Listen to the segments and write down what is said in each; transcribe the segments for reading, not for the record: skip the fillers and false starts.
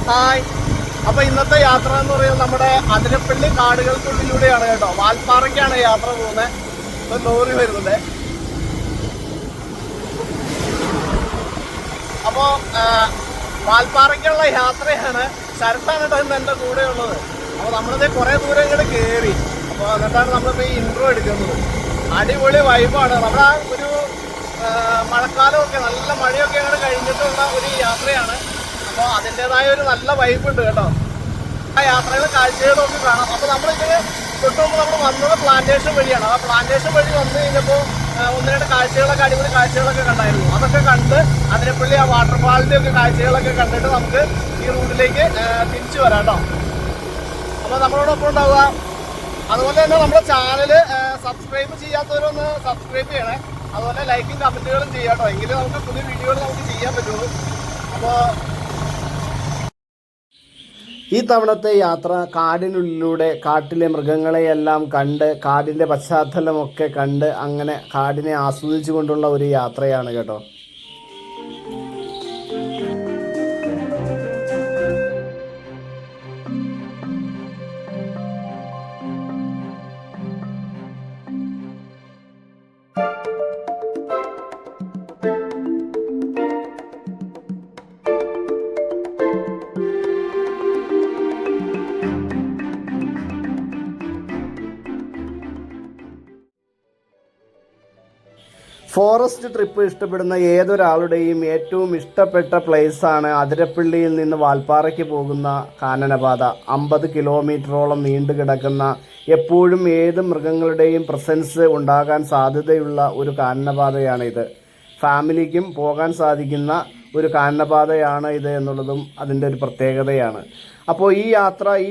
Hi. അപ്പോൾ ഇന്നത്തെ യാത്ര എന്ന് പറയുന്നത് നമ്മുടെ അതിരപ്പള്ളി കാടുകൾക്കുള്ളിലൂടെയാണ് കേട്ടോ. വാൽപ്പാറയ്ക്കാണ് യാത്ര പോകുന്നത്. ഇപ്പോൾ ലോറി വരുന്നത്. അപ്പോൾ വാൽപ്പാറയ്ക്കുള്ള യാത്രയാണ്. ശരത്താണ് കേട്ടോ ഇന്ന് എൻ്റെ കൂടെ ഉള്ളത്. അപ്പോൾ നമ്മളിത് കുറേ ദൂരം ഇങ്ങോട്ട് കയറി. അപ്പോൾ എന്നിട്ടാണ് നമ്മളിപ്പോൾ ഈ ഇൻട്രോ എടുക്കുന്നത്. അടിപൊളി വൈബാണ്. നമ്മുടെ ഒരു മഴക്കാലമൊക്കെ നല്ല മഴയൊക്കെ അങ്ങോട്ട് കഴിഞ്ഞിട്ടുള്ള ഒരു യാത്രയാണ്. അപ്പോൾ അതിൻ്റെതായ ഒരു നല്ല വൈബുണ്ട് കേട്ടോ. ആ യാത്രയുടെ കാഴ്ചകളൊക്കെ കാണാം. അപ്പോൾ നമ്മളിങ്ങനെ തൊട്ട് മുമ്പ് നമ്മൾ വന്നത് പ്ലാന്റേഷൻ വഴിയാണ്. ആ പ്ലാന്റേഷൻ വഴി വന്നു കഴിഞ്ഞപ്പോൾ ഒന്ന് രണ്ട് കാഴ്ചകളൊക്കെ അടിപൊളി കാഴ്ചകളൊക്കെ കണ്ടായിരുന്നു. അതൊക്കെ കണ്ട് അതിരപ്പള്ളി ആ വാട്ടർഫാളിൻ്റെ ഒക്കെ കാഴ്ചകളൊക്കെ കണ്ടിട്ട് നമുക്ക് ഈ റൂട്ടിലേക്ക് തിരിച്ചു വരാം കേട്ടോ. അപ്പോൾ നമ്മളോടൊപ്പം ഉണ്ടാവുക. അതുപോലെ തന്നെ നമ്മുടെ ചാനൽ സബ്സ്ക്രൈബ് ചെയ്യാത്തവരൊന്ന് സബ്സ്ക്രൈബ് ചെയ്യണേ. അതുപോലെ ലൈക്കും കമൻറ്റുകളും ചെയ്യാം കേട്ടോ. എങ്കിലും നമുക്ക് പുതിയ വീഡിയോകൾ നമുക്ക് ചെയ്യാൻ പറ്റുള്ളൂ. അപ്പോൾ ഈ തവണത്തെ യാത്ര കാടിനുള്ളിലൂടെ കാട്ടിലെ മൃഗങ്ങളെയെല്ലാം കണ്ട് കാടിൻ്റെ പശ്ചാത്തലമൊക്കെ കണ്ട് അങ്ങനെ കാടിനെ ആസ്വദിച്ചു കൊണ്ടുള്ള ഒരു യാത്രയാണ് കേട്ടോ. ഫോറസ്റ്റ് ട്രിപ്പ് ഇഷ്ടപ്പെടുന്ന ഏതൊരാളുടെയും ഏറ്റവും ഇഷ്ടപ്പെട്ട പ്ലേസാണ് അതിരപ്പള്ളിയിൽ നിന്ന് വാൽപ്പാറയ്ക്ക് പോകുന്ന കാനനപാത. 50 കിലോമീറ്ററോളം നീണ്ടു കിടക്കുന്ന, എപ്പോഴും ഏത് മൃഗങ്ങളുടെയും പ്രസൻസ് ഉണ്ടാകാൻ സാധ്യതയുള്ള ഒരു കാനനപാതയാണിത്. ഫാമിലിക്കും പോകാൻ സാധിക്കുന്ന ഒരു കാനനപാതയാണ് ഇത് എന്നുള്ളതും അതിൻ്റെ ഒരു പ്രത്യേകതയാണ്. അപ്പോൾ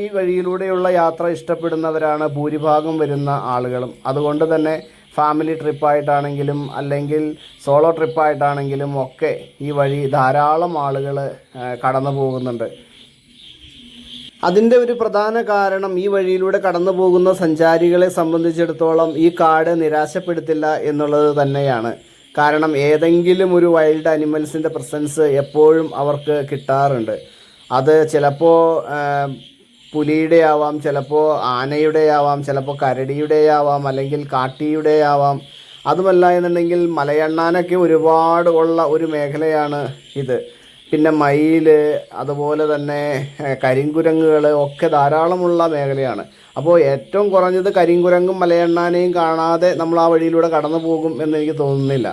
ഈ വഴിയിലൂടെയുള്ള യാത്ര ഇഷ്ടപ്പെടുന്നവരാണ് ഭൂരിഭാഗം വരുന്ന ആളുകളും. അതുകൊണ്ട് തന്നെ ഫാമിലി ട്രിപ്പായിട്ടാണെങ്കിലും അല്ലെങ്കിൽ സോളോ ട്രിപ്പായിട്ടാണെങ്കിലും ഒക്കെ ഈ വഴി ധാരാളം ആളുകൾ കടന്നു പോകുന്നുണ്ട്. അതിൻ്റെ ഒരു പ്രധാന കാരണം ഈ വഴിയിലൂടെ കടന്നു പോകുന്ന സഞ്ചാരികളെ സംബന്ധിച്ചിടത്തോളം ഈ കാട് നിരാശപ്പെടുത്തില്ല എന്നുള്ളത് തന്നെയാണ്. കാരണം ഏതെങ്കിലും ഒരു വൈൽഡ് അനിമൽസിൻ്റെ പ്രസൻസ് എപ്പോഴും അവർക്ക് കിട്ടാറുണ്ട്. അത് ചിലപ്പോൾ പുലിയുടെ ആവാം, ചിലപ്പോൾ ആനയുടെ ആവാം, ചിലപ്പോൾ കരടിയുടെ ആവാം, അല്ലെങ്കിൽ കാട്ടിയുടെ ആവാം. അതുമല്ല എന്നുണ്ടെങ്കിൽ മലയണ്ണാനൊക്കെ ഒരുപാട് ഉള്ള ഒരു മേഖലയാണ് ഇത്. പിന്നെ മയിൽ, അതുപോലെ തന്നെ കരിങ്കുരങ്ങുകൾ ഒക്കെ ധാരാളമുള്ള മേഖലയാണ്. അപ്പോൾ ഏറ്റവും കുറഞ്ഞത് കരിങ്കുരങ്ങും മലയണ്ണാനെയും കാണാതെ നമ്മൾ ആ വഴിയിലൂടെ കടന്നു പോകും എന്നെനിക്ക് തോന്നുന്നില്ല.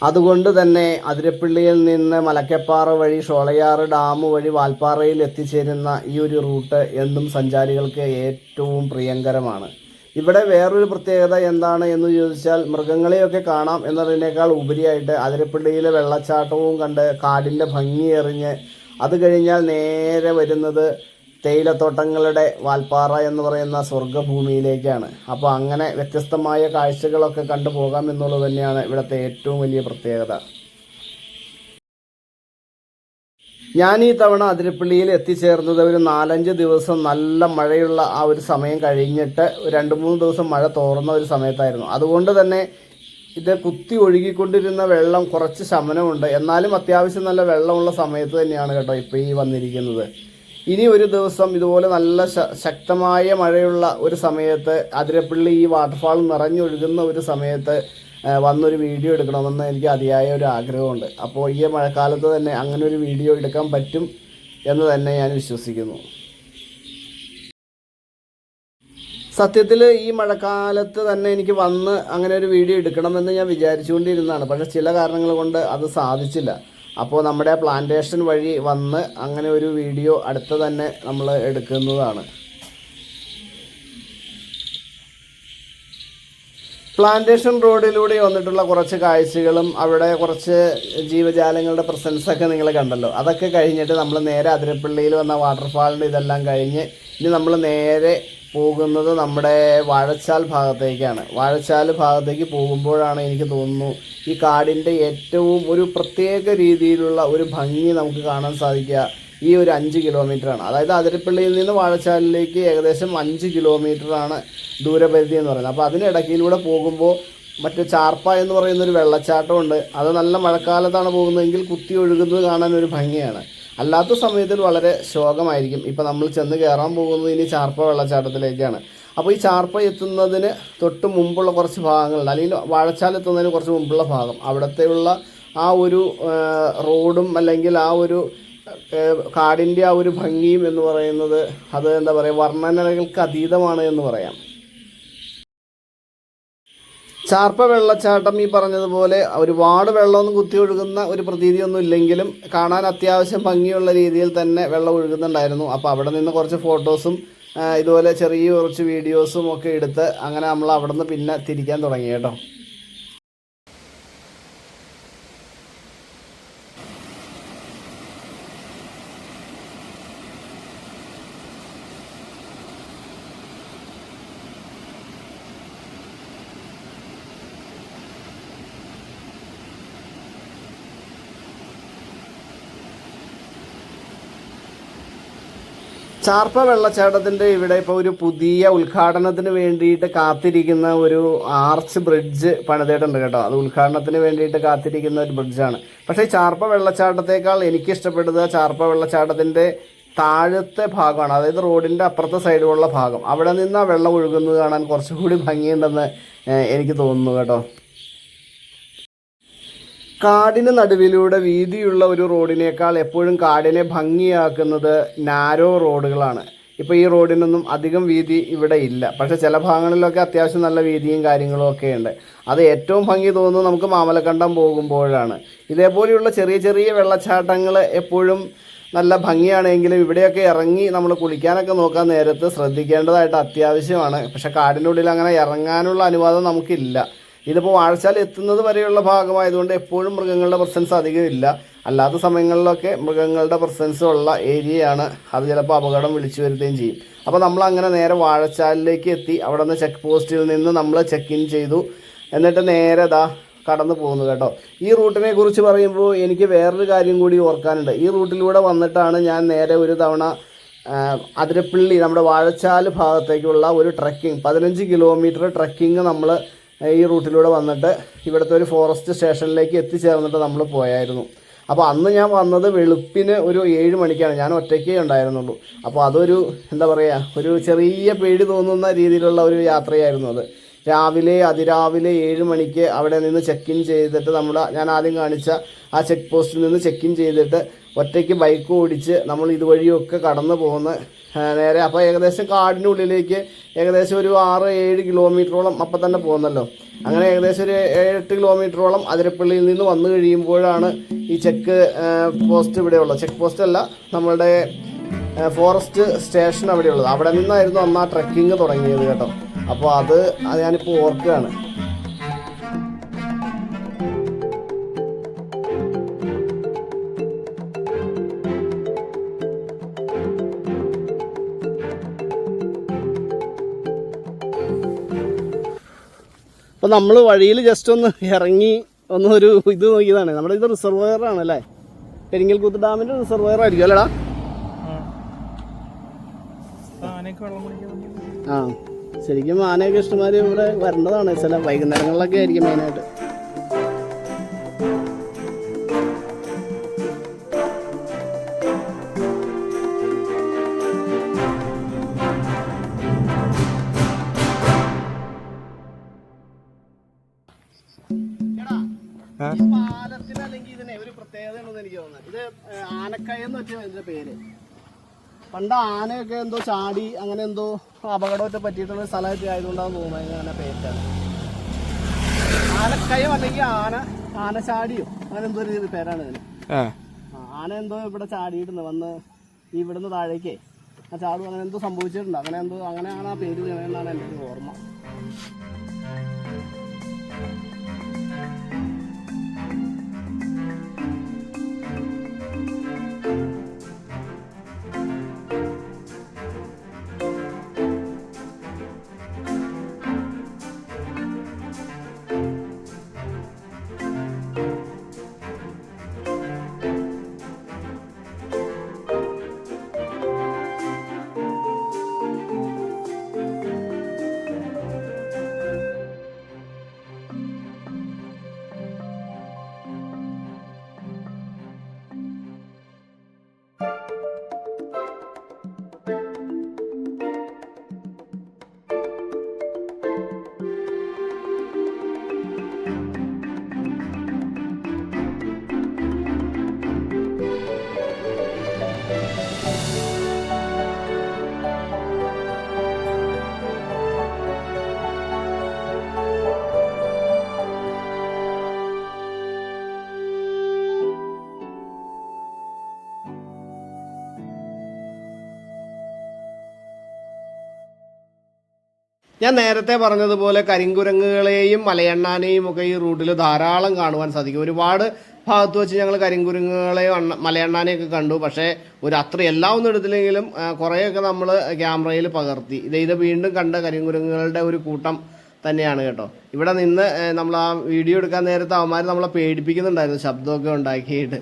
അതുകൊണ്ട് തന്നെ അതിരപ്പള്ളിയിൽ നിന്ന് മലക്കപ്പാറ വഴി ഷോളയാർ ഡാം വഴി വാൽപ്പാറയിൽ എത്തിച്ചേരുന്ന ഈ ഒരു റൂട്ട് എന്നും സഞ്ചാരികൾക്ക് ഏറ്റവും പ്രിയങ്കരമാണ്. ഇവിടെ വേറൊരു പ്രത്യേകത എന്താണ് എന്ന് ചോദിച്ചാൽ, മൃഗങ്ങളെയൊക്കെ കാണാം എന്നതിനേക്കാൾ ഉപരിയായിട്ട് അതിരപ്പള്ളിയിലെ വെള്ളച്ചാട്ടവും കണ്ട് കാടിൻ്റെ ഭംഗി എറിഞ്ഞ് അത് കഴിഞ്ഞാൽ നേരെ വരുന്നത് തേയിലത്തോട്ടങ്ങളുടെ വാൽപ്പാറ എന്ന് പറയുന്ന സ്വർഗ്ഗഭൂമിയിലേക്കാണ്. അപ്പോൾ അങ്ങനെ വ്യത്യസ്തമായ കാഴ്ചകളൊക്കെ കണ്ടു പോകാം എന്നുള്ളത് തന്നെയാണ് ഇവിടുത്തെ ഏറ്റവും വലിയ പ്രത്യേകത. ഞാൻ ഈ തവണ അതിരപ്പള്ളിയിൽ എത്തിച്ചേർന്നത് ഒരു 4-5 ദിവസം നല്ല മഴയുള്ള ആ ഒരു സമയം കഴിഞ്ഞിട്ട് 2-3 ദിവസം മഴ തോർന്ന ഒരു സമയത്തായിരുന്നു. അതുകൊണ്ട് തന്നെ ഇത് കുത്തി ഒഴുകിക്കൊണ്ടിരുന്ന വെള്ളം കുറച്ച് ശമനമുണ്ട്. എന്നാലും അത്യാവശ്യം നല്ല വെള്ളമുള്ള സമയത്ത് തന്നെയാണ് കേട്ടോ ഇപ്പോൾ ഈ വന്നിരിക്കുന്നത്. ഇനി ഒരു ദിവസം ഇതുപോലെ നല്ല ശക്തമായ മഴയുള്ള ഒരു സമയത്ത് അതിരപ്പള്ളി ഈ വാട്ടർഫാൾ നിറഞ്ഞൊഴുകുന്ന ഒരു സമയത്ത് വന്നൊരു വീഡിയോ എടുക്കണമെന്ന് എനിക്ക് അതിയായ ഒരു ആഗ്രഹമുണ്ട്. അപ്പോൾ ഈ മഴക്കാലത്ത് തന്നെ അങ്ങനെ ഒരു വീഡിയോ എടുക്കാൻ പറ്റും എന്ന് തന്നെ ഞാൻ വിശ്വസിക്കുന്നു. സത്യത്തിൽ ഈ മഴക്കാലത്ത് തന്നെ എനിക്ക് വന്ന് അങ്ങനെ ഒരു വീഡിയോ എടുക്കണമെന്ന് ഞാൻ വിചാരിച്ചുകൊണ്ടിരുന്നതാണ്. പക്ഷേ ചില കാരണങ്ങൾ കൊണ്ട് അത് സാധിച്ചില്ല. അപ്പോൾ നമ്മുടെ പ്ലാന്റേഷൻ വഴി വന്ന് അങ്ങനെ ഒരു വീഡിയോ അടുത്ത് തന്നെ നമ്മൾ എടുക്കുന്നതാണ്. പ്ലാന്റേഷൻ റോഡിലൂടെ വന്നിട്ടുള്ള കുറച്ച് കാഴ്ചകളും അവിടെ കുറച്ച് ജീവജാലങ്ങളുടെ പ്രസൻസൊക്കെ നിങ്ങൾ കണ്ടല്ലോ. അതൊക്കെ കഴിഞ്ഞിട്ട് നമ്മൾ നേരെ അതിരപ്പള്ളിയിൽ വന്ന വാട്ടർഫാളിൻ്റെ ഇതെല്ലാം കഴിഞ്ഞ് ഇനി നമ്മൾ നേരെ പോകുന്നത് നമ്മുടെ വാഴച്ചാൽ ഭാഗത്തേക്കാണ്. വാഴച്ചാൽ ഭാഗത്തേക്ക് പോകുമ്പോഴാണ് എനിക്ക് തോന്നുന്നു ഈ കാടിൻ്റെ ഏറ്റവും ഒരു പ്രത്യേക രീതിയിലുള്ള ഒരു ഭംഗി നമുക്ക് കാണാൻ സാധിക്കുക. ഈ ഒരു 5 കിലോമീറ്ററാണ്. അതായത് അതിരപ്പള്ളിയിൽ നിന്ന് വാഴച്ചാലിലേക്ക് ഏകദേശം 5 കിലോമീറ്ററാണ് ദൂരപരിധി എന്ന് പറയുന്നത്. അപ്പോൾ അതിനിടയ്ക്കിലൂടെ പോകുമ്പോൾ മറ്റു ചാർപ്പ എന്ന് പറയുന്നൊരു വെള്ളച്ചാട്ടമുണ്ട്. അത് നല്ല മഴക്കാലത്താണ് പോകുന്നതെങ്കിൽ കുത്തി ഒഴുകുന്നത് കാണാൻ ഒരു ഭംഗിയാണ്. അല്ലാത്ത സമയത്തിൽ വളരെ ശോകമായിരിക്കും. ഇപ്പോൾ നമ്മൾ ചെന്ന് കയറാൻ പോകുന്നത് ഇനി ചാർപ്പ വെള്ളച്ചാട്ടത്തിലേക്കാണ്. അപ്പോൾ ഈ ചാർപ്പ എത്തുന്നതിന് തൊട്ട് മുമ്പുള്ള കുറച്ച് ഭാഗങ്ങളുണ്ട്, അല്ലെങ്കിൽ വാഴച്ചാൽ എത്തുന്നതിന് കുറച്ച് മുമ്പുള്ള ഭാഗം, അവിടത്തെയുള്ള ആ ഒരു റോഡും അല്ലെങ്കിൽ ആ ഒരു കാടിൻ്റെ ആ ഒരു ഭംഗിയും എന്ന് പറയുന്നത് അത് എന്താ പറയുക, വർണ്ണനകൾക്ക് അതീതമാണ് എന്ന് പറയാം. ചാർപ്പ വെള്ളച്ചാട്ടം ഈ പറഞ്ഞതുപോലെ ഒരുപാട് വെള്ളമൊന്നും കുത്തി ഒഴുകുന്ന ഒരു പ്രതീതിയൊന്നും ഇല്ലെങ്കിലും കാണാൻ അത്യാവശ്യം ഭംഗിയുള്ള രീതിയിൽ തന്നെ വെള്ളം ഒഴുകുന്നുണ്ടായിരുന്നു. അപ്പോൾ അവിടെ നിന്ന് കുറച്ച് ഫോട്ടോസും ഇതുപോലെ ചെറിയ കുറച്ച് വീഡിയോസും ഒക്കെ എടുത്ത് അങ്ങനെ നമ്മൾ അവിടെ നിന്ന് പിന്നെ തിരിക്കാൻ തുടങ്ങി കേട്ടോ. ചാർപ്പ വെള്ളച്ചാട്ടത്തിൻ്റെ ഇവിടെ ഇപ്പോൾ ഒരു പുതിയ ഉദ്ഘാടനത്തിന് വേണ്ടിയിട്ട് കാത്തിരിക്കുന്ന ഒരു ആർച്ച് ബ്രിഡ്ജ് പണിതിട്ടുണ്ട് കേട്ടോ. അത് ഉദ്ഘാടനത്തിന് വേണ്ടിയിട്ട് കാത്തിരിക്കുന്ന ഒരു ബ്രിഡ്ജാണ്. പക്ഷേ ചാർപ്പ വെള്ളച്ചാട്ടത്തേക്കാൾ എനിക്കിഷ്ടപ്പെട്ടത് ചാർപ്പ വെള്ളച്ചാട്ടത്തിൻ്റെ താഴത്തെ ഭാഗമാണ്, അതായത് റോഡിൻ്റെ അപ്പുറത്തെ സൈഡിലുള്ള ഭാഗം. അവിടെ നിന്ന് ആ വെള്ളം ഒഴുകുന്നത് കാണാൻ കുറച്ചുകൂടി ഭംഗിയുണ്ടെന്ന് എനിക്ക് തോന്നുന്നു കേട്ടോ. കാടിന് നടുവിലൂടെ വീതിയുള്ള ഒരു റോഡിനേക്കാൾ എപ്പോഴും കാടിനെ ഭംഗിയാക്കുന്നത് നാരോ റോഡുകളാണ്. ഇപ്പോൾ ഈ റോഡിനൊന്നും അധികം വീതി ഇവിടെ ഇല്ല, പക്ഷേ ചില ഭാഗങ്ങളിലൊക്കെ അത്യാവശ്യം നല്ല വീതിയും കാര്യങ്ങളും ഒക്കെ ഉണ്ട്. അത് ഏറ്റവും ഭംഗി തോന്നുന്നത് നമുക്ക് മാമലക്കണ്ടം പോകുമ്പോഴാണ്. ഇതേപോലെയുള്ള ചെറിയ ചെറിയ വെള്ളച്ചാട്ടങ്ങൾ എപ്പോഴും നല്ല ഭംഗിയാണെങ്കിലും ഇവിടെയൊക്കെ ഇറങ്ങി നമ്മൾ കുളിക്കാനൊക്കെ നോക്കാൻ നേരത്ത് ശ്രദ്ധിക്കേണ്ടതായിട്ട് അത്യാവശ്യമാണ്. പക്ഷേ കാടിനുള്ളിൽ അങ്ങനെ ഇറങ്ങാനുള്ള അനുവാദം നമുക്കില്ല. ഇതിപ്പോൾ വാഴച്ചാൽ എത്തുന്നത് വരെയുള്ള ഭാഗമായതുകൊണ്ട് എപ്പോഴും മൃഗങ്ങളുടെ പ്രസൻസ് അധികം ഇല്ല. അല്ലാത്ത സമയങ്ങളിലൊക്കെ മൃഗങ്ങളുടെ പ്രസൻസ് ഉള്ള ഏരിയയാണ്. അത് ചിലപ്പോൾ അപകടം വിളിച്ചു വരുത്തുകയും ചെയ്യും. അപ്പോൾ നമ്മൾ അങ്ങനെ നേരെ വാഴച്ചാലിലേക്ക് എത്തി. അവിടെ നിന്ന് ചെക്ക് പോസ്റ്റിൽ നിന്ന് നമ്മൾ ചെക്ക് ഇൻ ചെയ്തു. എന്നിട്ട് നേരെ കടന്നു പോകുന്നു കേട്ടോ. ഈ റൂട്ടിനെ കുറിച്ച് പറയുമ്പോൾ എനിക്ക് വേറൊരു കാര്യം കൂടി ഓർക്കാനുണ്ട്. ഈ റൂട്ടിലൂടെ വന്നിട്ടാണ് ഞാൻ നേരെ ഒരു തവണ അതിരപ്പള്ളി നമ്മുടെ വാഴച്ചാൽ ഭാഗത്തേക്കുള്ള ഒരു ട്രക്കിംഗ് 15 കിലോമീറ്റർ ട്രക്കിംഗ് നമ്മൾ ഈ റൂട്ടിലൂടെ വന്നിട്ട് ഇവിടുത്തെ ഒരു ഫോറസ്റ്റ് സ്റ്റേഷനിലേക്ക് എത്തിച്ചേർന്നിട്ട് നമ്മൾ പോയായിരുന്നു. അപ്പോൾ അന്ന് ഞാൻ വന്നത് വെളുപ്പിന് ഒരു 7 മണിക്കാണ്. ഞാൻ ഒറ്റയ്ക്കേ ഉണ്ടായിരുന്നുള്ളൂ. അപ്പോൾ അതൊരു എന്താ പറയുക, ഒരു ചെറിയ പേടി തോന്നുന്ന രീതിയിലുള്ള ഒരു യാത്രയായിരുന്നു അത്. അതിരാവിലെ 7 മണിക്ക് അവിടെ നിന്ന് ചെക്ക് ഇൻ ചെയ്തിട്ട് ഞാൻ ആദ്യം കാണിച്ച ആ ചെക്ക് പോസ്റ്റിൽ നിന്ന് ചെക്ക് ഇൻ ചെയ്തിട്ട് ഒറ്റയ്ക്ക് ബൈക്ക് ഓടിച്ച് നമ്മൾ ഇതുവഴിയൊക്കെ കടന്നു പോകുന്ന നേരെ. അപ്പോൾ ഏകദേശം കാടിനുള്ളിലേക്ക് ഏകദേശം ഒരു 6-7 കിലോമീറ്ററോളം അപ്പം തന്നെ പോകുന്നല്ലോ. അങ്ങനെ ഏകദേശം ഒരു 7-8 കിലോമീറ്ററോളം അതിരപ്പള്ളിയിൽ നിന്ന് വന്നു കഴിയുമ്പോഴാണ് ഈ ചെക്ക് പോസ്റ്റ് ഇവിടെയുള്ളത്. ചെക്ക് പോസ്റ്റ് അല്ല, നമ്മളുടെ ഫോറസ്റ്റ് സ്റ്റേഷൻ അവിടെയുള്ളത്. അവിടെ നിന്നായിരുന്നു അന്ന് ആ ട്രക്കിങ് തുടങ്ങിയത് കേട്ടോ. അപ്പോൾ അത് ഞാനിപ്പോൾ ഓർക്കുകയാണ്. അപ്പോൾ നമ്മൾ വഴിയിൽ ജസ്റ്റ് ഒന്ന് ഇറങ്ങി ഒരു ഇത് നോക്കിയതാണ്. നമ്മുടെ ഇത് റിസർവയർ ആണല്ലേ, പെരിങ്ങൽകുത്ത് ഡാമിൻ്റെ റിസർവയർ ആയിരിക്കും അല്ലേടാ? ആ ശരിക്കും ആനയൊക്കെ ഇഷ്ടംമാതിരി ഇവിടെ വരേണ്ടതാണ്. ചില വൈകുന്നേരങ്ങളിലൊക്കെ ആയിരിക്കും മെയിനായിട്ട്. പാലത്തിന് അല്ലെങ്കിൽ ഇതിനെ ഒരു പ്രത്യേകത ഉണ്ടെന്ന് എനിക്ക് തോന്നുന്നത്. ഇത് ആനക്കയെന്ന് വെച്ചാൽ ഇതിന്റെ പേര്. പണ്ട് ആനയൊക്കെ എന്തോ ചാടി അങ്ങനെ എന്തോ അപകടമൊക്കെ പറ്റിയിട്ടുള്ള സ്ഥലമൊക്കെ ആയതുകൊണ്ടാണ് തോന്നുന്നത് അങ്ങനെ പേരാണ്. ആനക്കയം അല്ലെങ്കിൽ ആനചാടിയോ അങ്ങനെ എന്തോ ഒരു പേരാണ് ഇതിന്. ആന എന്തോ ഇവിടെ ചാടിയിട്ടുണ്ട് വന്ന് ഇവിടുന്ന് താഴേക്കേ ആ ചാടും അങ്ങനെ എന്തോ സംഭവിച്ചിട്ടുണ്ട്. അങ്ങനെയാണ് ആ പേര് എന്നാണ് എൻ്റെ ഒരു ഓർമ്മ. ഞാൻ നേരത്തെ പറഞ്ഞതുപോലെ കരിങ്കുരങ്ങുകളെയും മലയണ്ണാനെയും ഒക്കെ ഈ റൂട്ടിൽ ധാരാളം കാണുവാൻ സാധിക്കും. ഒരുപാട് ഭാഗത്ത് വെച്ച് ഞങ്ങൾ കരിങ്കുരങ്ങുകളെയും മലയണ്ണാനെയൊക്കെ കണ്ടു. പക്ഷേ അത്ര എല്ലാം ഒന്നും എടുത്തില്ലെങ്കിലും കുറേയൊക്കെ നമ്മൾ ക്യാമറയിൽ പകർത്തി. ഇത് വീണ്ടും കണ്ട കരിങ്കുരങ്ങുകളുടെ ഒരു കൂട്ടം തന്നെയാണ് കേട്ടോ. ഇവിടെ നിന്ന് നമ്മൾ ആ വീഡിയോ എടുക്കാൻ നേരത്തെ അവന്മാർ നമ്മളെ പേടിപ്പിക്കുന്നുണ്ടായിരുന്നു ശബ്ദമൊക്കെ ഉണ്ടാക്കിയിട്ട്.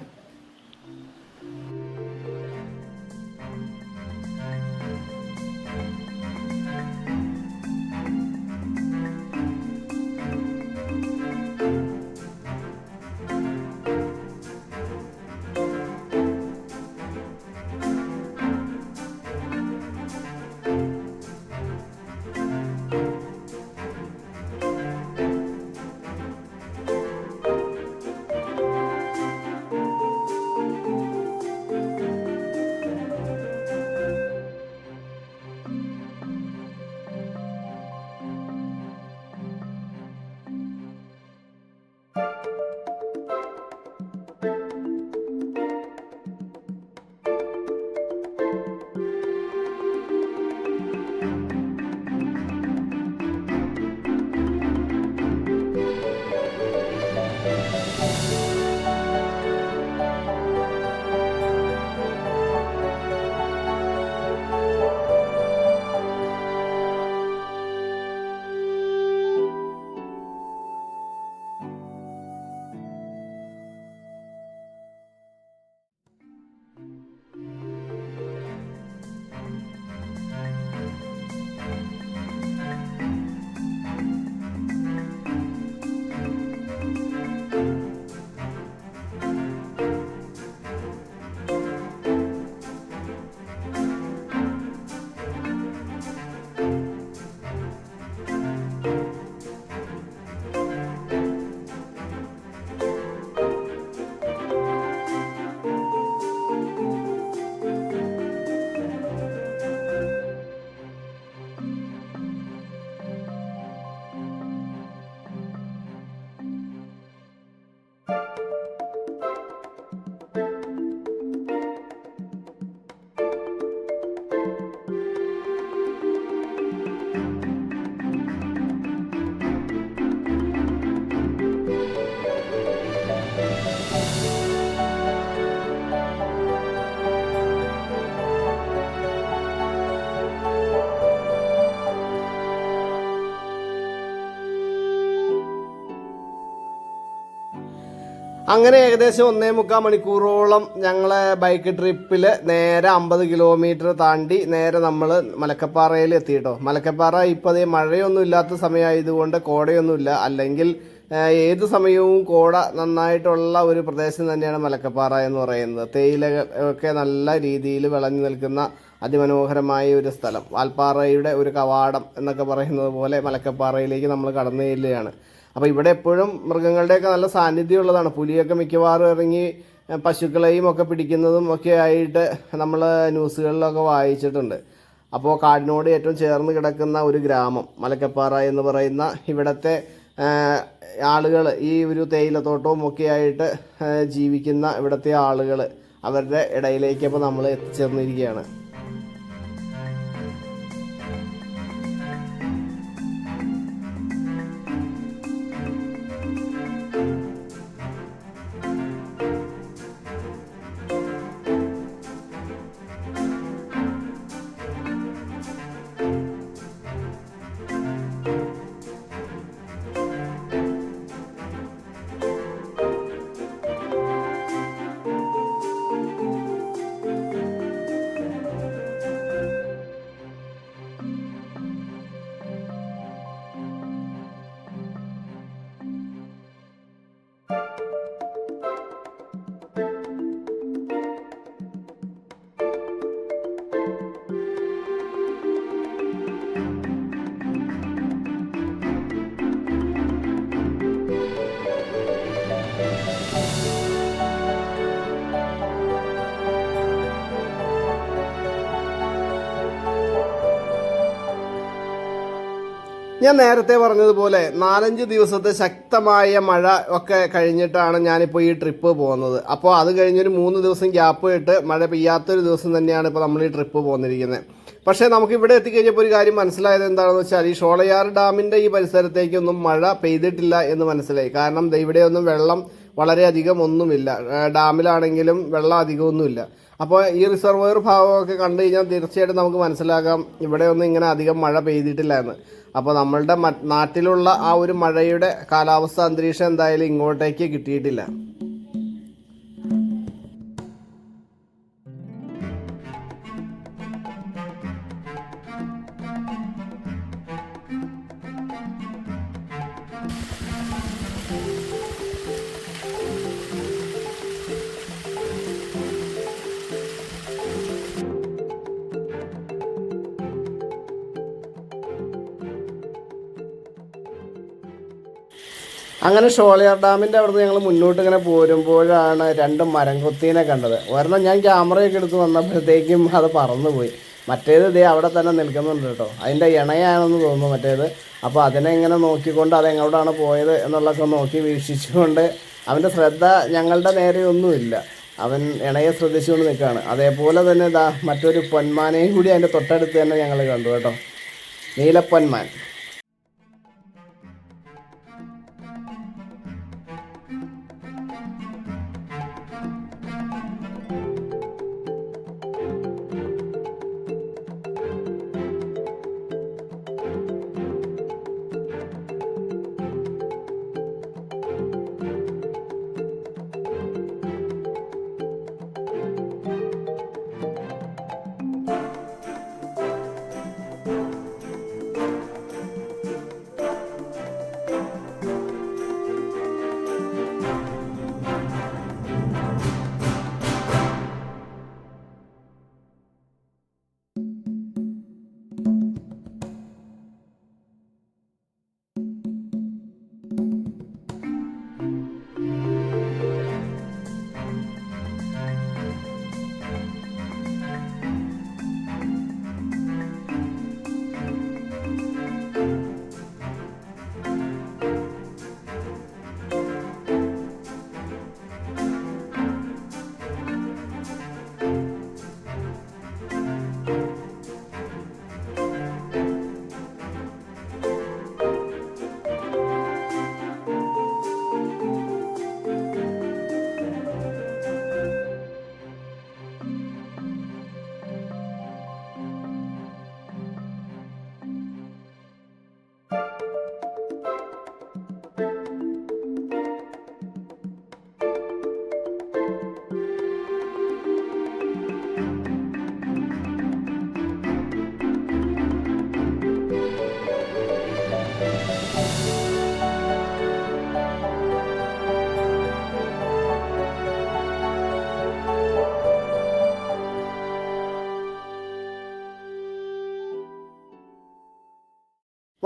അങ്ങനെ ഏകദേശം 1.25 മണിക്കൂറോളം ഞങ്ങളെ ബൈക്ക് ട്രിപ്പിൽ നേരെ 50 കിലോമീറ്റർ താണ്ടി നേരെ നമ്മൾ മലക്കപ്പാറയിൽ എത്തി കേട്ടോ. മലക്കപ്പാറ ഇപ്പോൾ അതേ മഴയൊന്നും ഇല്ലാത്ത സമയമായതുകൊണ്ട് കോടയൊന്നുമില്ല. അല്ലെങ്കിൽ ഏത് സമയവും കോട നന്നായിട്ടുള്ള ഒരു പ്രദേശം തന്നെയാണ് മലക്കപ്പാറ എന്ന് പറയുന്നത്. തേയില ഒക്കെ നല്ല രീതിയിൽ വിളഞ്ഞു നിൽക്കുന്ന അതിമനോഹരമായ ഒരു സ്ഥലം. വാൽപ്പാറയുടെ ഒരു കവാടം എന്നൊക്കെ പറയുന്നത് പോലെ മലക്കപ്പാറയിലേക്ക് നമ്മൾ കടന്നു ചെല്ലുകയാണ്. അപ്പോൾ ഇവിടെ എപ്പോഴും മൃഗങ്ങളുടെയൊക്കെ നല്ല സാന്നിധ്യമുള്ളതാണ്. പുലിയൊക്കെ മിക്കവാറും ഇറങ്ങി പശുക്കളെയും ഒക്കെ പിടിക്കുന്നതും ഒക്കെ ആയിട്ട് നമ്മൾ ന്യൂസുകളിലൊക്കെ വായിച്ചിട്ടുണ്ട്. അപ്പോൾ കാടിനോട് ഏറ്റവും ചേർന്ന് കിടക്കുന്ന ഒരു ഗ്രാമം മലക്കപ്പാറ എന്ന് പറയുന്ന ഇവിടുത്തെ ആളുകൾ, ഈ ഒരു തേയിലത്തോട്ടവും ഒക്കെ ആയിട്ട് ജീവിക്കുന്ന ഇവിടുത്തെ ആളുകൾ, അവരുടെ ഇടയിലേക്ക് അപ്പോൾ നമ്മൾ എത്തിച്ചേർന്നിരിക്കുകയാണ്. ഞാൻ നേരത്തെ പറഞ്ഞതുപോലെ 4-5 ദിവസത്തെ ശക്തമായ മഴ ഒക്കെ കഴിഞ്ഞിട്ടാണ് ഞാനിപ്പോൾ ഈ ട്രിപ്പ് പോകുന്നത്. അപ്പോൾ അത് കഴിഞ്ഞൊരു 3 ദിവസം ഗ്യാപ്പ് ഇട്ട് മഴ പെയ്യാത്തൊരു ദിവസം തന്നെയാണ് ഇപ്പോൾ നമ്മൾ ഈ ട്രിപ്പ് പോന്നിരിക്കുന്നത്. പക്ഷേ നമുക്ക് ഇവിടെ എത്തിക്കഴിഞ്ഞപ്പോൾ ഒരു കാര്യം മനസ്സിലായത് എന്താണെന്ന് വെച്ചാൽ ഈ ഷോളയാർ ഡാമിൻ്റെ ഈ പരിസരത്തേക്കൊന്നും മഴ പെയ്തിട്ടില്ല എന്ന് മനസ്സിലായി. കാരണം ഇവിടെയൊന്നും വെള്ളം വളരെയധികം ഒന്നുമില്ല, ഡാമിലാണെങ്കിലും വെള്ളം അധികമൊന്നുമില്ല. അപ്പോൾ ഈ റിസർവോയർ ഭാഗമൊക്കെ കണ്ടു കഴിഞ്ഞാൽ തീർച്ചയായിട്ടും നമുക്ക് മനസ്സിലാക്കാം ഇവിടെയൊന്നും ഇങ്ങനെ അധികം മഴ പെയ്തിട്ടില്ല എന്ന്. അപ്പോൾ നമ്മളുടെ നാട്ടിലുള്ള ആ ഒരു മഴയുടെ കാലാവസ്ഥ അന്തരീക്ഷം എന്തായാലും ഇങ്ങോട്ടേക്ക് കിട്ടിയിട്ടില്ല. അങ്ങനെ ഷോളയാർ ഡാമിൻ്റെ അവിടുന്ന് ഞങ്ങൾ മുന്നോട്ട് ഇങ്ങനെ പോരുമ്പോഴാണ് 2 മരംകൊത്തീനെ കണ്ടത്. ഒരെണ്ണം ഞാൻ ക്യാമറയൊക്കെ എടുത്ത് വന്നപ്പോഴത്തേക്കും അത് പറന്നുപോയി. മറ്റേത് ഇതേ അവിടെ തന്നെ നിൽക്കുന്നുണ്ട് കേട്ടോ. അതിൻ്റെ ഇണയാണെന്ന് തോന്നുന്നു മറ്റേത്. അപ്പോൾ അതിനെ ഇങ്ങനെ നോക്കിക്കൊണ്ട് അതെങ്ങോട്ടാണ് പോയത് എന്നുള്ളതൊക്കെ നോക്കി വീക്ഷിച്ചുകൊണ്ട് അവൻ്റെ ശ്രദ്ധ ഞങ്ങളുടെ നേരെയൊന്നുമില്ല. അവൻ ഇണയെ ശ്രദ്ധിച്ചുകൊണ്ട് നിൽക്കുകയാണ്. അതേപോലെ തന്നെ മറ്റൊരു പൊന്മാനെയും കൂടി അതിൻ്റെ തൊട്ടടുത്ത് തന്നെ ഞങ്ങൾ കണ്ടു കേട്ടോ, നീലപ്പൊന്മാൻ.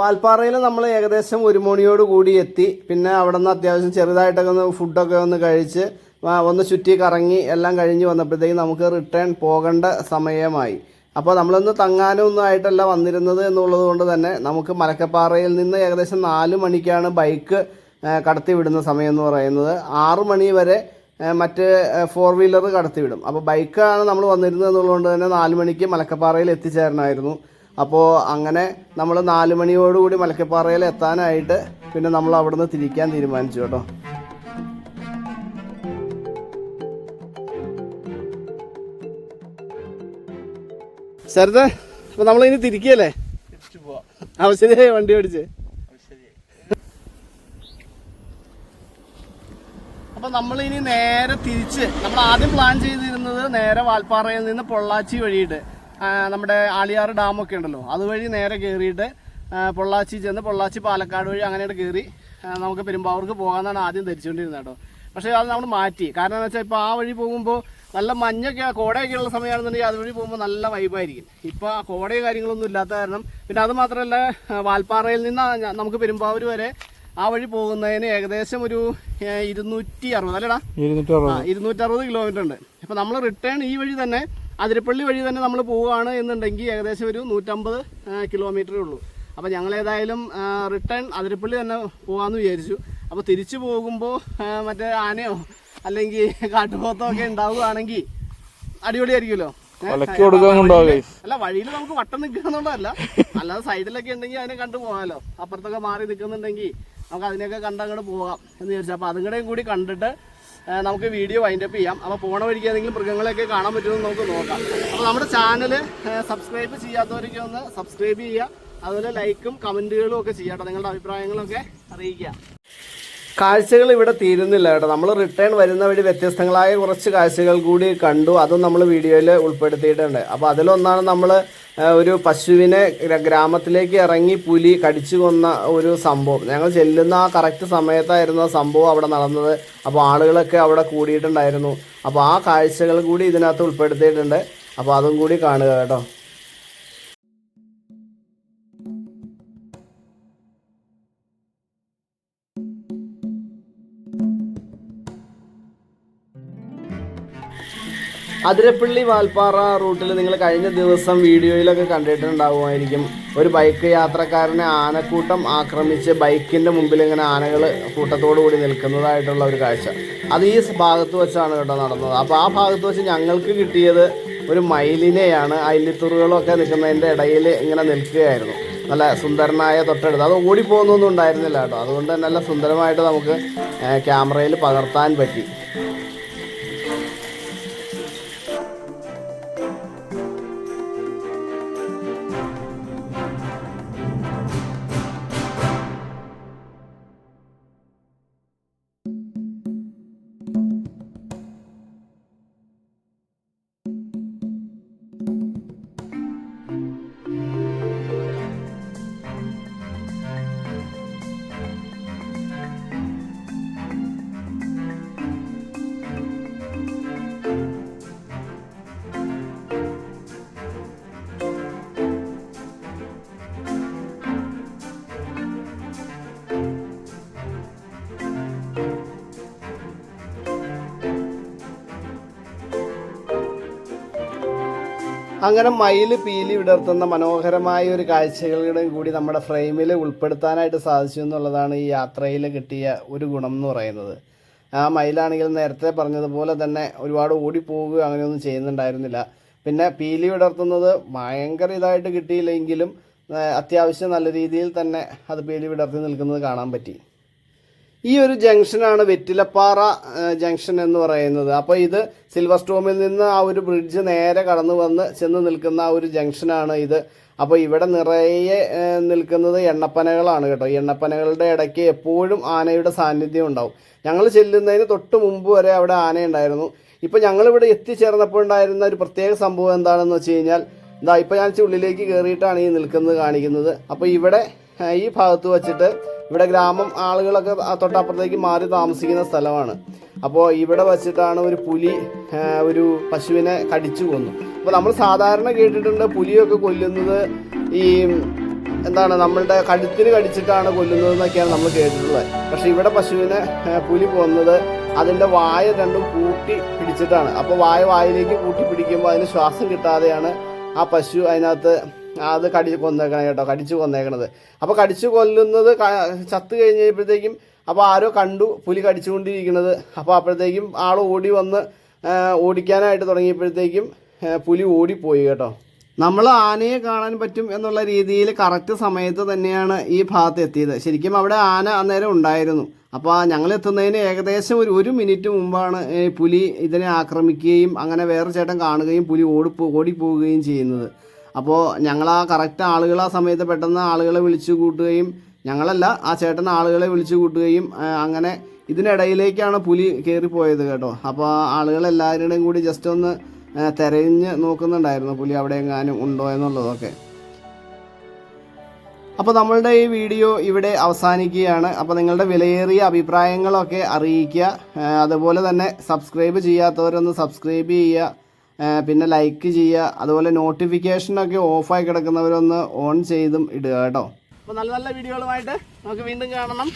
വാൽപ്പാറയിൽ നമ്മൾ ഏകദേശം 1 മണിയോട് കൂടി എത്തി. പിന്നെ അവിടെ നിന്ന് അത്യാവശ്യം ചെറുതായിട്ടൊക്കെ ഒന്ന് ഫുഡൊക്കെ ഒന്ന് കഴിച്ച് ഒന്ന് ചുറ്റി കറങ്ങി എല്ലാം കഴിഞ്ഞ് വന്നപ്പോഴത്തേക്കും നമുക്ക് റിട്ടേൺ പോകേണ്ട സമയമായി. അപ്പോൾ നമ്മളൊന്ന് തങ്ങാനൊന്നും ആയിട്ടല്ല വന്നിരുന്നത് എന്നുള്ളത് കൊണ്ട് തന്നെ നമുക്ക് മലക്കപ്പാറയിൽ നിന്ന് ഏകദേശം 4 മണിക്കാണ് ബൈക്ക് കടത്തി വിടുന്ന സമയം എന്ന് പറയുന്നത്. 6 മണി വരെ മറ്റ് 4 വീലർ കടത്തിവിടും. അപ്പോൾ ബൈക്കാണ് നമ്മൾ വന്നിരുന്നത് എന്നുള്ളതുകൊണ്ട് തന്നെ 4 മണിക്ക് മലക്കപ്പാറയിൽ എത്തിച്ചേരണമായിരുന്നു. അപ്പോൾ അങ്ങനെ നമ്മൾ 4 മണിയോടുകൂടി മലക്കപ്പാറയിൽ എത്താനായിട്ട് പിന്നെ നമ്മൾ അവിടെ നിന്ന് തിരിക്കാൻ തീരുമാനിച്ചു കേട്ടോ. ശരത്, അപ്പോൾ നമ്മളിനി തിരിക്കുകയല്ലേ? ശരിയായി വണ്ടി ഓടിച്ച്. അപ്പോൾ നമ്മളിനി നേരെ തിരിച്ച് നമ്മൾ ആദ്യം പ്ലാൻ ചെയ്തിരുന്നത് നേരെ വാൽപ്പാറയിൽ നിന്ന് പൊള്ളാച്ചി വഴിയിട്ട് നമ്മുടെ ആളിയാർ ഡാമൊക്കെ ഉണ്ടല്ലോ അതുവഴി നേരെ കയറിയിട്ട് പൊള്ളാച്ചി ചെന്ന് പൊള്ളാച്ചി പാലക്കാട് വഴി അങ്ങനെയായിട്ട് കയറി നമുക്ക് പെരുമ്പാവൂർക്ക് പോകാമെന്നാണ് ആദ്യം ധരിച്ചുകൊണ്ടിരുന്നത് കേട്ടോ. പക്ഷേ അത് നമ്മൾ മാറ്റി. കാരണം എന്ന് വെച്ചാൽ ഇപ്പോൾ ആ വഴി പോകുമ്പോൾ നല്ല മഞ്ഞൊക്കെ കോടയൊക്കെ ഉള്ള സമയമാണെന്നുണ്ടെങ്കിൽ അതുവഴി പോകുമ്പോൾ നല്ല വൈബായിരിക്കും. ഇപ്പോൾ ആ കോടയോ കാര്യങ്ങളൊന്നും ഇല്ലാത്ത കാരണം പിന്നെ അത് മാത്രമല്ല വാൽപ്പാറയിൽ നിന്ന് നമുക്ക് പെരുമ്പാവൂർ വരെ ആ വഴി പോകുന്നതിന് ഏകദേശം ഒരു 260 അല്ലേടാ 260 കിലോമീറ്റർ ഉണ്ട്. അപ്പോൾ നമ്മൾ റിട്ടേൺ ഈ വഴി തന്നെ അതിരപ്പള്ളി വഴി തന്നെ നമ്മൾ പോവുകയാണ് എന്നുണ്ടെങ്കിൽ ഏകദേശം ഒരു 150 കിലോമീറ്ററേ ഉള്ളൂ. അപ്പോൾ ഞങ്ങൾ ഏതായാലും റിട്ടേൺ അതിരപ്പള്ളി തന്നെ പോകാമെന്ന് വിചാരിച്ചു. അപ്പോൾ തിരിച്ചു പോകുമ്പോൾ മറ്റേ ആനയോ അല്ലെങ്കിൽ കാട്ടുപോത്തോ ഒക്കെ ഉണ്ടാവുകയാണെങ്കിൽ അടിപൊളിയായിരിക്കുമല്ലോ. അല്ല വഴിയിൽ നമുക്ക് വട്ടം നിൽക്കുന്നുണ്ടല്ല, അല്ലാതെ സൈഡിലൊക്കെ ഉണ്ടെങ്കിൽ അതിനെ കണ്ടു പോകാമല്ലോ. അപ്പുറത്തൊക്കെ മാറി നിൽക്കുന്നുണ്ടെങ്കിൽ നമുക്ക് അതിനെയൊക്കെ കണ്ടങ്ങോട്ട് പോകാം എന്ന് വിചാരിച്ചു. അപ്പോൾ അതുകൂടെയും കൂടി കണ്ടിട്ട് നമുക്ക് വീഡിയോ വൈൻഡപ്പ് ചെയ്യാം. അപ്പോൾ പോണ വഴിക്ക് ഏതെങ്കിലും മൃഗങ്ങളെയൊക്കെ കാണാൻ പറ്റുമെന്ന് നമുക്ക് നോക്കാം. അപ്പോൾ നമ്മുടെ ചാനൽ സബ്സ്ക്രൈബ് ചെയ്യാത്തവരൊക്കെ ഒന്ന് സബ്സ്ക്രൈബ് ചെയ്യുക. അതുപോലെ ലൈക്കും കമൻറ്റുകളും ഒക്കെ ചെയ്യാം കേട്ടോ. നിങ്ങളുടെ അഭിപ്രായങ്ങളൊക്കെ അറിയിക്കുക. കാഴ്ചകൾ ഇവിടെ തീരുന്നില്ല കേട്ടോ. നമ്മൾ റിട്ടേൺ വരുന്ന വഴി വ്യത്യസ്തങ്ങളായ കുറച്ച് കാഴ്ചകൾ കൂടി കണ്ടു. അതും നമ്മൾ വീഡിയോയിൽ ഉൾപ്പെടുത്തിയിട്ടുണ്ട്. അപ്പോൾ അതിലൊന്നാണ് നമ്മൾ ഒരു പശുവിനെ ഗ്രാമത്തിലേക്ക് ഇറങ്ങി പുലി കടിച്ചു കൊന്ന ഒരു സംഭവം. ഞങ്ങൾ ചെല്ലുന്ന ആ കറക്റ്റ് സമയത്തായിരുന്നു ആ സംഭവം അവിടെ നടന്നത്. അപ്പോൾ ആളുകളൊക്കെ അവിടെ കൂടിയിട്ടുണ്ടായിരുന്നു. അപ്പോൾ ആ കാഴ്ചകൾ കൂടി ഇതിനകത്ത് ഉൾപ്പെടുത്തിയിട്ടുണ്ട്. അപ്പോൾ അതും കൂടി കാണുക കേട്ടോ. അതിരപ്പള്ളി വാൽപ്പാറ റൂട്ടിൽ നിങ്ങൾ കഴിഞ്ഞ ദിവസം വീഡിയോയിലൊക്കെ കണ്ടിട്ടുണ്ടാവുമായിരിക്കും. ഒരു ബൈക്ക് യാത്രക്കാരനെ ആനക്കൂട്ടം ആക്രമിച്ച് ബൈക്കിൻ്റെ മുമ്പിൽ ഇങ്ങനെ ആനകൾ കൂട്ടത്തോടു കൂടി നിൽക്കുന്നതായിട്ടുള്ള ഒരു കാഴ്ച. അത് ഈ ഭാഗത്ത് വെച്ചാണ് കേട്ടോ നടന്നത്. അപ്പോൾ ആ ഭാഗത്ത് വെച്ച് ഞങ്ങൾക്ക് കിട്ടിയത് ഒരു മയിലിനെയാണ്. അയിലിത്തുറുകളൊക്കെ നിൽക്കുന്നതിൻ്റെ ഇടയിൽ ഇങ്ങനെ നിൽക്കുകയായിരുന്നു. നല്ല സുന്ദരനായ തൊട്ടടുത്ത്. അത് ഓടിപ്പോകുന്നൊന്നും ഉണ്ടായിരുന്നില്ല കേട്ടോ. അതുകൊണ്ട് തന്നെ നല്ല സുന്ദരമായിട്ട് നമുക്ക് ക്യാമറയിൽ പകർത്താൻ പറ്റി. അങ്ങനെ മയിൽ പീലി വിടർത്തുന്ന മനോഹരമായ ഒരു കാഴ്ചകളുടെയും കൂടി നമ്മുടെ ഫ്രെയിമിൽ ഉൾപ്പെടുത്താനായിട്ട് സാധിച്ചു എന്നുള്ളതാണ് ഈ യാത്രയിൽ കിട്ടിയ ഒരു ഗുണം എന്ന് പറയുന്നത്. ആ മയിലാണെങ്കിൽ നേരത്തെ പറഞ്ഞതുപോലെ തന്നെ ഒരുപാട് ഓടിപ്പോവുക അങ്ങനെയൊന്നും ചെയ്യുന്നുണ്ടായിരുന്നില്ല. പിന്നെ പീലി വിടർത്തുന്നത് ഭയങ്കര ഇതായിട്ട് കിട്ടിയില്ലെങ്കിലും അത്യാവശ്യം നല്ല രീതിയിൽ തന്നെ അത് പീലി വിടർത്തി നിൽക്കുന്നത് കാണാൻ പറ്റി. ഈ ഒരു ജംഗ്ഷനാണ് വെറ്റിലപ്പാറ ജംഗ്ഷൻ എന്ന് പറയുന്നത്. അപ്പോൾ ഇത് സിൽവർ സ്റ്റോമിൽ നിന്ന് ആ ഒരു ബ്രിഡ്ജ് നേരെ കടന്നു വന്ന് ചെന്ന് നിൽക്കുന്ന ആ ഒരു ജംഗ്ഷനാണ് ഇത്. അപ്പോൾ ഇവിടെ നിറയെ നിൽക്കുന്നത് എണ്ണപ്പനകളാണ് കേട്ടോ. എണ്ണപ്പനകളുടെ ഇടയ്ക്ക് എപ്പോഴും ആനയുടെ സാന്നിധ്യം ഉണ്ടാവും. ഞങ്ങൾ ചെല്ലുന്നതിന് തൊട്ട് മുമ്പ് വരെ അവിടെ ആനയുണ്ടായിരുന്നു. ഇപ്പോൾ ഞങ്ങളിവിടെ എത്തിച്ചേർന്നപ്പോൾ ഉണ്ടായിരുന്ന ഒരു പ്രത്യേക സംഭവം എന്താണെന്ന് വെച്ച് കഴിഞ്ഞാൽ, ഇതാ ഇപ്പോൾ ഞാൻ ഉള്ളിലേക്ക് കയറിയിട്ടാണ് ഈ നിൽക്കുന്നത് കാണിക്കുന്നത്. അപ്പോൾ ഇവിടെ ഈ ഭാഗത്ത് വച്ചിട്ട് ഇവിടെ ഗ്രാമം ആളുകളൊക്കെ തൊട്ടപ്പുറത്തേക്ക് മാറി താമസിക്കുന്ന സ്ഥലമാണ്. അപ്പോൾ ഇവിടെ വച്ചിട്ടാണ് ഒരു പുലി ഒരു പശുവിനെ കടിച്ചു കൊന്നു. അപ്പോൾ നമ്മൾ സാധാരണ കേട്ടിട്ടുണ്ട് പുലിയൊക്കെ കൊല്ലുന്നത് ഈ എന്താണ് നമ്മളുടെ കഴുത്തിന് കടിച്ചിട്ടാണ് കൊല്ലുന്നതെന്നൊക്കെയാണ് നമ്മൾ കേട്ടിട്ടുള്ളത്. പക്ഷേ ഇവിടെ പശുവിനെ പുലി കൊന്നത് അതിൻ്റെ വായ രണ്ടും കൂട്ടി പിടിച്ചിട്ടാണ്. അപ്പോൾ വായിലേക്ക് കൂട്ടി പിടിക്കുമ്പോൾ അതിന് ശ്വാസം കിട്ടാതെയാണ് ആ പശു അതിനകത്ത് അത് കൊന്നേക്കണം കേട്ടോ, കടിച്ചു കൊന്നേക്കണത്. അപ്പോൾ കടിച്ചു കൊല്ലുന്നത് ചത്ത് കഴിഞ്ഞപ്പോഴത്തേക്കും അപ്പോൾ ആരോ കണ്ടു പുലി കടിച്ചുകൊണ്ടിരിക്കുന്നത്. അപ്പോൾ അപ്പോഴത്തേക്കും ആൾ ഓടി വന്ന് ഓടിക്കാനായിട്ട് തുടങ്ങിയപ്പോഴത്തേക്കും പുലി ഓടിപ്പോയി കേട്ടോ. നമ്മൾ ആനയെ കാണാൻ പറ്റും എന്നുള്ള രീതിയിൽ കറക്റ്റ് സമയത്ത് തന്നെയാണ് ഈ ഭാഗത്ത് എത്തിയത്. ശരിക്കും അവിടെ ആന അന്നേരം ഉണ്ടായിരുന്നു. അപ്പോൾ ഞങ്ങൾ എത്തുന്നതിന് ഏകദേശം ഒരു മിനിറ്റ് മുമ്പാണ് പുലി ഇതിനെ ആക്രമിക്കുകയും അങ്ങനെ വേറെ ചേട്ടൻ കാണുകയും പുലി ഓടിപ്പോവുകയും ചെയ്യുന്നത്. അപ്പോൾ ഞങ്ങൾ ആ കറക്റ്റ് ആളുകൾ ആ സമയത്ത് പെട്ടെന്ന് ആളുകളെ വിളിച്ചു കൂട്ടുകയും, ഞങ്ങളല്ല ആ ചേട്ടൻ ആളുകളെ വിളിച്ചു കൂട്ടുകയും അങ്ങനെ ഇതിനിടയിലേക്കാണ് പുലി കയറിപ്പോയത് കേട്ടോ. അപ്പോൾ ആളുകളെല്ലാവരുടെയും കൂടി ജസ്റ്റ് ഒന്ന് തിരഞ്ഞ് നോക്കുന്നുണ്ടായിരുന്നു പുലി അവിടെ എങ്ങാനും ഉണ്ടോ എന്നുള്ളതൊക്കെ. അപ്പോൾ നമ്മളുടെ ഈ വീഡിയോ ഇവിടെ അവസാനിക്കുകയാണ്. അപ്പോൾ നിങ്ങളുടെ വിലയേറിയ അഭിപ്രായങ്ങളൊക്കെ അറിയിക്കുക. അതുപോലെ തന്നെ സബ്സ്ക്രൈബ് ചെയ്യാത്തവരൊന്ന് സബ്സ്ക്രൈബ് ചെയ്യുക, പിന്നെ ലൈക്ക് ചെയ്യുക. അതുപോലെ നോട്ടിഫിക്കേഷനൊക്കെ ഓഫായി കിടക്കുന്നവരൊന്ന് ഓൺ ചെയ്തും ഇടുക കേട്ടോ. അപ്പോൾ നല്ല നല്ല വീഡിയോകളുമായിട്ട് നമുക്ക് വീണ്ടും കാണണം.